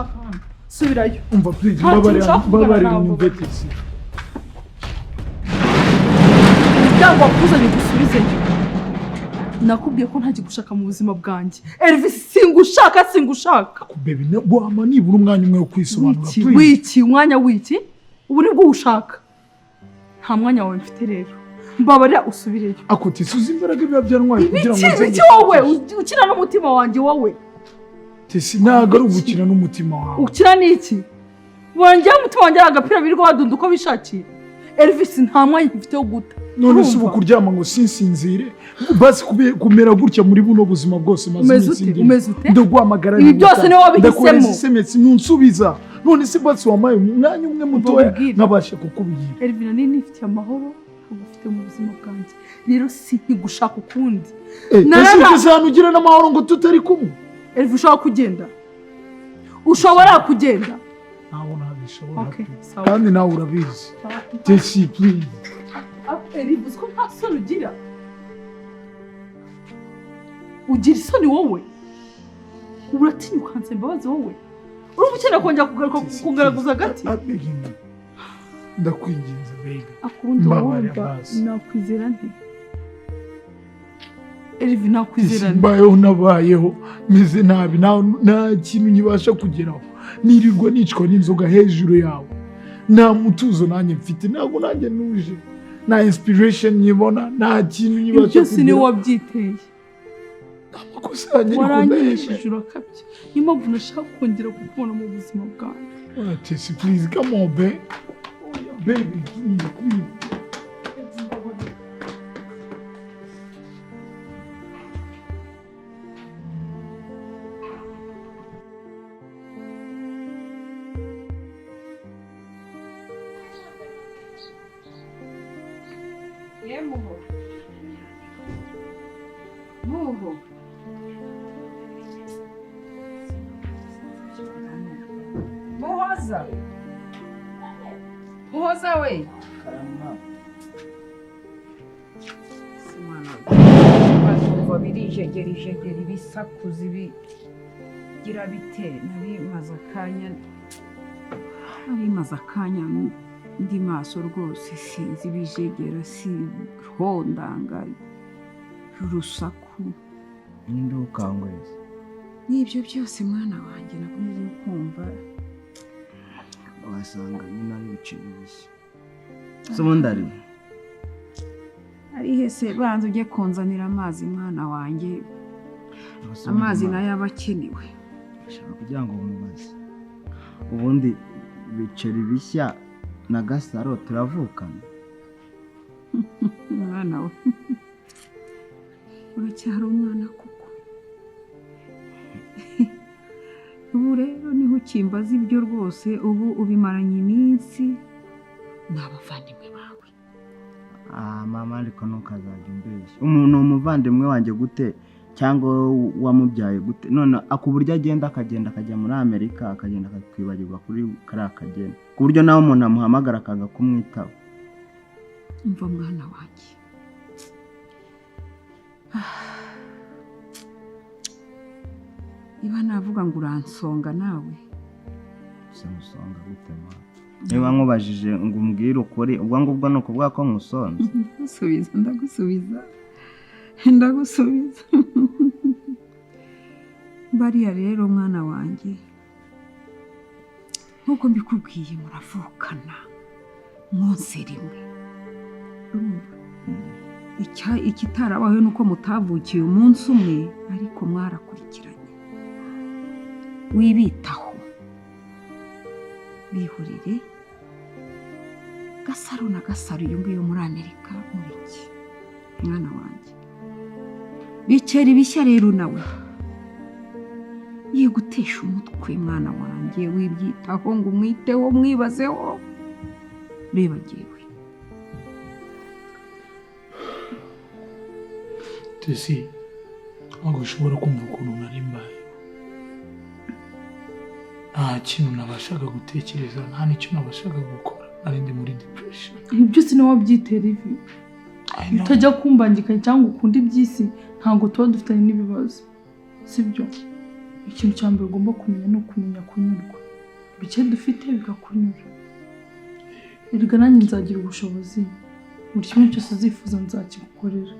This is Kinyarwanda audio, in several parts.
ushaka hano subirayo umva please babarira nyumve Tessi cyangwa kuzanye gusubizeyo nakubwiye ko ntaje gushaka mu buzima bwanjye Elvis singushaka baby wama nibura umwanya umwe wo kwisobanura wiki umwanya wiki ubu nibwo ushaka nta mwanya wawe mfite rero mbabarira usubireyo ako Tessi uzi imbaraga biba byantwaye kugira ngo iki wowe ukina n'umutima wanjye wowe Tessi ntago ari ugukina n'umutima wawe ukina n'iki wongera umutima wanjye agapira birirwa badunda uko bishakiye Elvis nta mwanya mfite wo guta none se ubu kuryama ngo sinsinzire basi kumera gutya muri buno buzima bwose umeze ute ndaguhamagara ibi byose niwe wabihisemo SMS nunsubiza none se basi wamaye umwanya umwe mutoya nabashe kukubwira Elvis nani nifite amahoro ufite mu buzima bwanjye rero sinkigushaka ukundi ugira n'amahoro ngo tutari kumwe Elvis ushobora kugenda ntabwo nabishobora kandi nawe urabizi Tessi please Elvis ko nta soni ugira isoni wowe uratinyuka nse mbabazi wowe urumva ukeneye kongera kugaragaza agati ndakwinginze baby akundi wumva nakwizera nte Elvis nakwizera nte mbayeho nabayeho meze nabi nta kintu nyibasha kugeraho nirirwa nicwa n'inzoga hejuru yawe nta mutuzo nanjye mfite ntabwo nanjye nuje nta inspiration nyibona nta kintu nyibasha kugeraho byose ni wabyiteye amakosa yanjye waranyishije urakabye niyo mpamvu nashaka kongera kukubona mu buzima bwanjye Tessi please come on baby please Muhoza we Simana birijegera ibisakuzi bigira bite nari maze akanya ndi maso rwose sinzi bijegera hondanga urusaku n'indukangwezi n'ibyo byose mwana wanjye nakomeje kumva wasanga nyina n'ibiciro bishya sobondari ari hese banze ujye kunzanira amazi mwana wanjye amazi nayo abakenewe ashaka kugira ngo umubaze ubundi ibiceri bishya na Gasaro turavukana mwana we uracyari umwana kuko ubu rero niho ukimbaza ibyo rwose ubu ubimaranye iminsi n'abavandimwe bawe mama ariko ntukazajya umbeshya umuntu umuvandimwe wanjye gute cyangwa wamubyaye gute none akuburyo agenda akajya muri Amerika akagenda akakwibagirwa kuri kariya kagenda ku buryo nawe umuntu amuhamagara akaga kumwitaho umva mwana wanjye niba navuga ngo uransonga nawe umusonga gute mwana niba nkubajije ngo umbwire ukuri ubwo ngubwo ni ukuvuga ko nkusonze ndagusubiza bariya rero mwana wanjye nk'uko mbikubwiye muravukana munsi rimwe ikitarabaho ni uko mutavukiye umunsi umwe ariko mwarakurikiranye wibitaho bihurire Gasaro na Gasaro iyo ngiyo muri Amerika muri iki mwana wanjye bicera ibishya rero nawe yegutesha umutwe mwana wanjye wibyitaho ngo umwiteho mwibazeho reba jewe Tessi ntabwo ushobora kumva ukuntu nari mbaye nta kintu nabashaga gutekereza nta n'icyo nabashaga gukora nari ndi muri depression ibi byose niwe wabyitera ivi utajya kumbangikanya cyangwa ukunda iby'isi ntabwo tuba dufitanye n'ibibazo sibyo ikintu cya mbere ugomba kumenya ni ukumenya kunyurwa. Bike dufite bikakunyura. Erega nanjye nzagira ubushobozi. Buri kimwe cyose uzifuza nzakigukorera.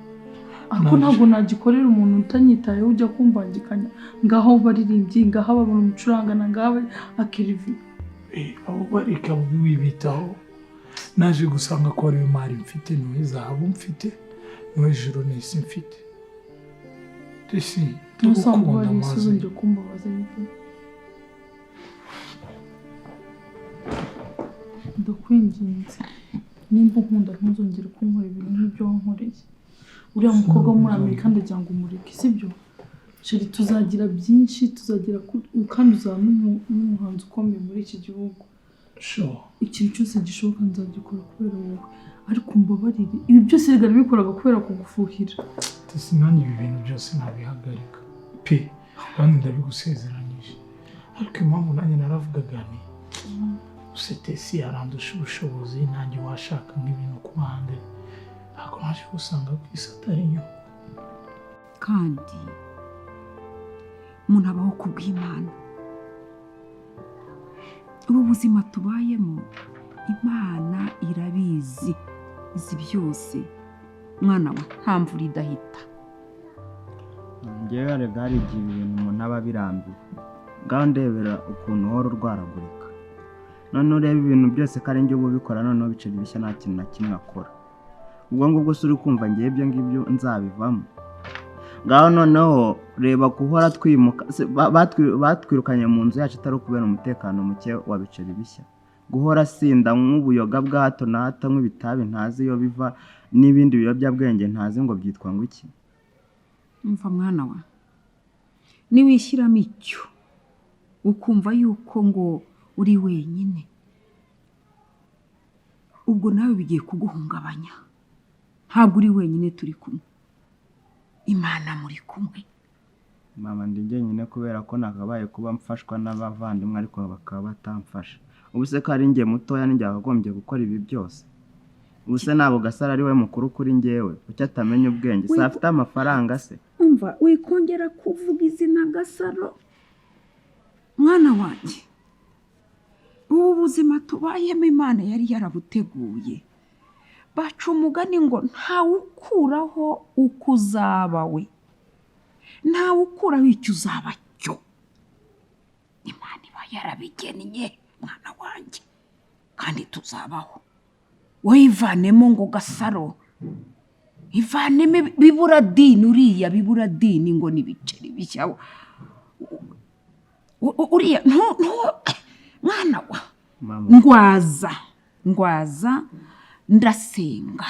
Ariko ntabwo nagikorera umuntu utanyitayeho ujya kumbangikanya ngaho baririmbyi ngaho babona umucurangana ngaho akirivi. Abo bareka wibitaho. Naje gusanga ko ari mari mfite niwe zahabu mfite niwe juru nisi mfite. Tessi ntusanga ari isuzumye kumbabaza y'ibyo. Ndakwinginze nimba nkunda ntuzongere kunkora ibintu nk'ibyo wankoreye. Uriya mukobwa muri Amerika ndagira ngo umureke sibyo? Sheri tuzagira byinshi tuzagira kandi uzaba n'umuhanzi ukomeye muri iki gihugu. Ikintu cyose gishoboka nzagikora kubera wowe. Ariko mbabarire ibi byose rega nabikoraga kubera kugufuhira. Tessi nanjye ibi bintu byose nabihagarika pe kandi ndabigusezeranyije. Ariko impamvu nanjye naravugaga ni Tessi yarandusha ubushobozi nanjye washaka nk'ibintu ku bandi. Ntabwo naje gusanga ku isi atari yo. Kandi umuntu abaho kubw'Imana. Ubu buzima tubayemo Imana irabizi izi byose. Mwana wa nta mvura idahita. Njyewe rega hari igihe ibintu umuntu aba birambiwe. Ngaho ndebera ukuntu uhora urwaragurika. None ureba ibintu byose ko ari njye ubikora noneho biceri bishya nta kintu na kimwe akora. Ubwo ngubwo uri kumva ngiye ibyo ngibyo nzabivamo. Ngaho noneho reba kuhora twimuka batwirukanye mu nzu yacu atari kubera umutekano muke wa biceri bishya. Guhora sinda nk'ubuyoga bwa hato na hato nk'ibitabi ntazi iyo biva n'ibindi biyobyabwenge ntazi ngo byitwa ngo iki. Umva mwana wa niwishyiramo icyo ukumva yuko ngo uri wenyine ubwo nawe bigiye kuguhungabanya. Ntabwo uri wenyine turi kumwe. Imana muri kumwe. Mama ndi njyenyine kubera ko nakabaye kuba mfashwa n'abavandimwe ariko bakaba batamfasha. Ubuse ko ari njye mutoya ninjye akagombye gukora ibi byose. Ubuse nabo Gasara ari we mukuru kuri njyewe kuki atamenya ubwenge se afite amafaranga se. Umva wikongera kuvuga izina Gasaro. Mwana wanjye ubu buzima tubayemo Imana yari yarabuteguye. Baca umugani ngo ntawe ukuraho uko uzaba we, ntawe ukuraho icyo uzaba cyo. Imana iba yarabigennye mwana wanjye kandi tuzabaho. Wowe ivanemo ngo Gasaro, ivanemo bibura dini uriya bibura dini ngo n'ibiceri bishya. Uriya mwana wa ngwaza ndasenga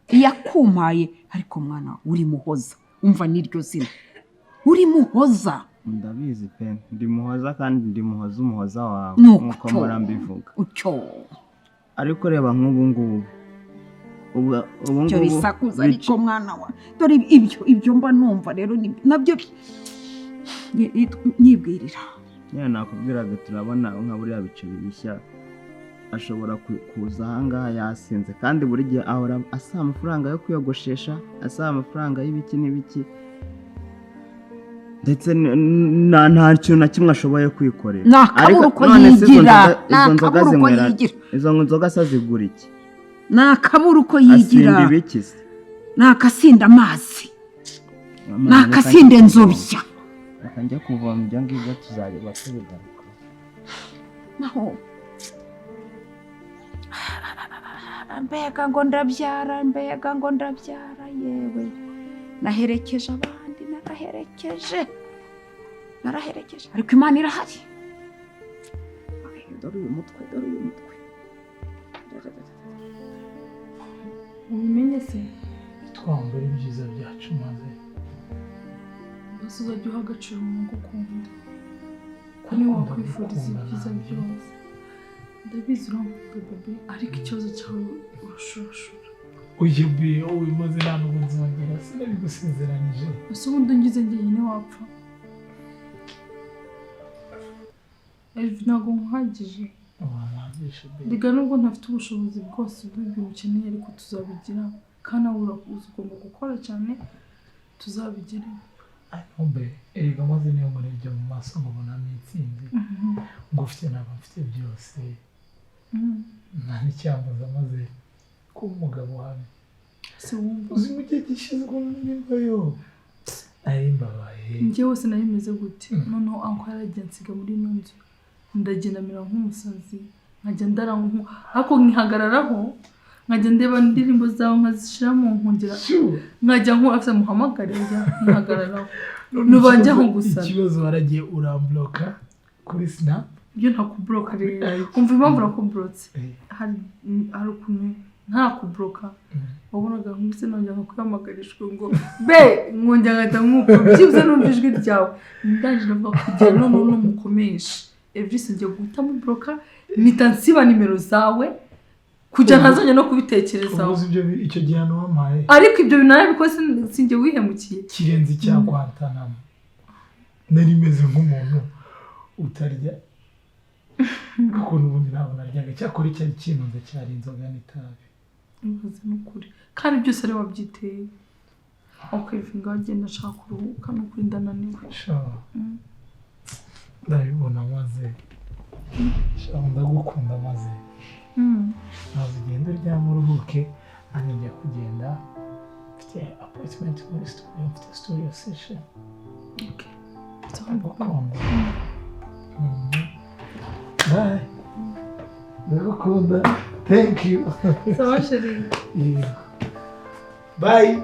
yakumpaye ariko mwana uri muhoza. Umva niryo zina uri muhoza. Ndabizi pe ndi muhoza kandi ndi umuhoza wawe nkuko mpora mbivuga. Ariko reba nk'ubu ngubu cyo bisakuza ariko mwana wa dore ibyo mba numva rero nabyo nibwirira. Nakubwiraga turabona nka buriya biceri bishya ashobora kuza ahangaha yasinze kandi buri gihe ahora asaba amafaranga yo kwiyogoshesha, asaba amafaranga y'ibiki n'ibiki ndetse nta kintu na kimwe ashoboye kwikorera. Ariko yigira izo nzoga se zigura iki? Nakabura uko yigira. Asinda ibiki se? Nakasinda amazi, nakasinda inzobya. Akanjya kuvoma ibyo ngibyo tuzareba tubigaruka. Naho mbega ngo ndabyara yewe naherekeje abandi naraherekeje ariko Imana irahari. Dore uyu mutwe ubimenye se twambara ibyiza byacu maze basi uzajya uha agaciro umuntu ukunda ko niwe wakwifuriza ibyiza byose. Ndabizi uramukunda bebe ariko ikibazo cyawe urashurashura. Oye be wowe maze nta n'ubwo nzongera sinabigusezeranyije. Ese ubundi ngize njyenyine wapfa. Elvis ntabwo nkuhagije. Ndiga nubwo ntafite ubushobozi bwose bw'ibyo ukeneye ariko tuzabigira kandi nawe urakuzi ugomba gukora cyane tuzabigira. Mbe erega maze niyo muri byo mu maso ngo mbona nitsinze ngo ufite naba mfite byose nta n'icyambuza maze kuba umugabo wawe uzi mu gihe gishyizwe n'imba yo mbabaye njye wose nayimeze gute noneho anko yaragiye nsiga muri ino nzu ndagenda mera nk'umusazi nkajya ndara ariko nkihagararaho nkajya ndeba indirimbo zawe nkazishiramo nkongera nkajya afite muhamagare nkihagararaho nubanjyaho gusana ikibazo waragiye urambloka kuri snap iyo ntakubloka rero kumva impamvu nakublotse hari ukuntu ntakubloka wabonaga nk'ise nongera nkakwihamagarishwe ngo be nkongera ngahita nkuko byibuze numva ijwi ryawe ndaje ndavuga kugira none n'umukomesha Elvis ngiye guhita mubloka mpita nsiba nimero zawe kujya ntazanye no kubitekerezaho icyo gihano wamaye ariko ibyo bintu narabikoze sinjye wihemukiye kirenze icyakwantana nari meze nk'umuntu utarya kuko n'ubundi ntabwo naryaga cyakora icyari kinunze cyari inzoga n'itabi ibibazo n'ukuri kandi byose ari wabyiteye ukwifunga wagenda ashaka kuruhuka no kuri ndananiwe ndabibona maze ndagukunda maze maze ugenda uryama uruhuke nanjye njya kugenda mfite appointment muri studio mfite studio session ndagukunda bye ndagukunda thank you sawa chérie bye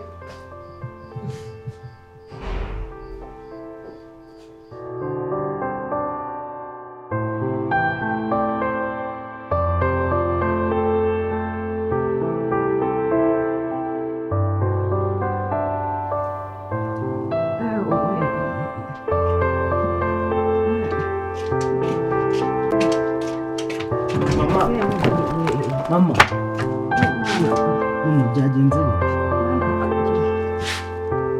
Mama, byagenze bite?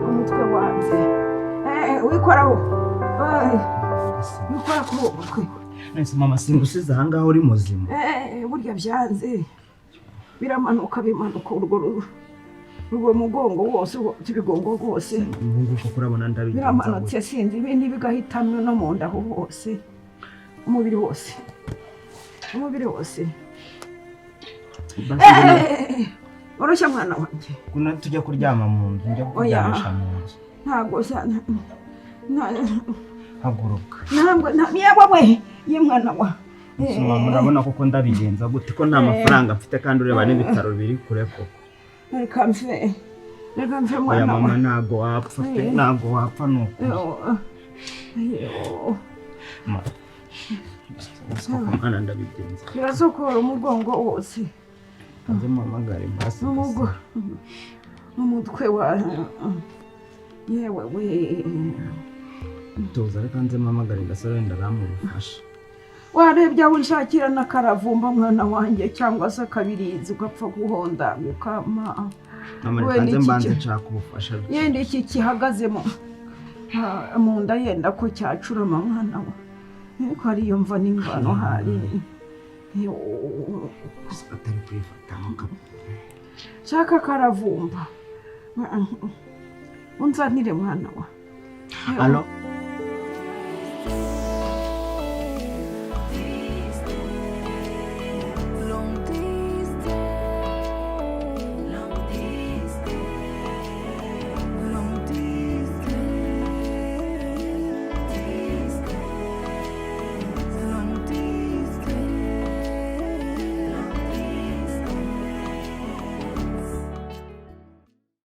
Umutwe wanze. Wikoraho. Wikora ku mutwe. Nese mama singusize aha ngaho uri muzima. Burya byanze. Biramanuka bimanuka urwo mugongo wose ibigongo rwose. Nguko kurabona ndabigenza. Biramanutse sinzi ibindi bigahitamyo no mu nda ho hose. Umubiri wose. Oroshya mwana wanjye. Kuna tujya kuryama mu nzu, njya kuryamisha mu nzu. Ntago haguruka. Ntabwo we yemwana wa. Mama urabona koko ndabigenza gute ko nta mafaranga mfite kandi ureba n'ibitaro biri kure koko. Reka mfe mwana. Mama ntago wapfa pe ntago wapfa nuko. Soko mwana ndabigenza. Birasokora umugongo wose. Nze mamagare mbasi. Umutwe wa yewe we. Tuza reka nze mamagare gasore ndaramufasha. Warebye aho unshakira n'akaravumba mwana wanjye cyangwa se akabirizi ugapfa guhonda ukama. Reka nze mbanze nshaka ubufasha. Yenda iki kihagazemo mu nda yenda ko cyacurama mwana wa. Ko ari iyo mva n'ingano hari. Atari kwifata muka. Shaka karavumba. Unzanire mwana wa. Allo.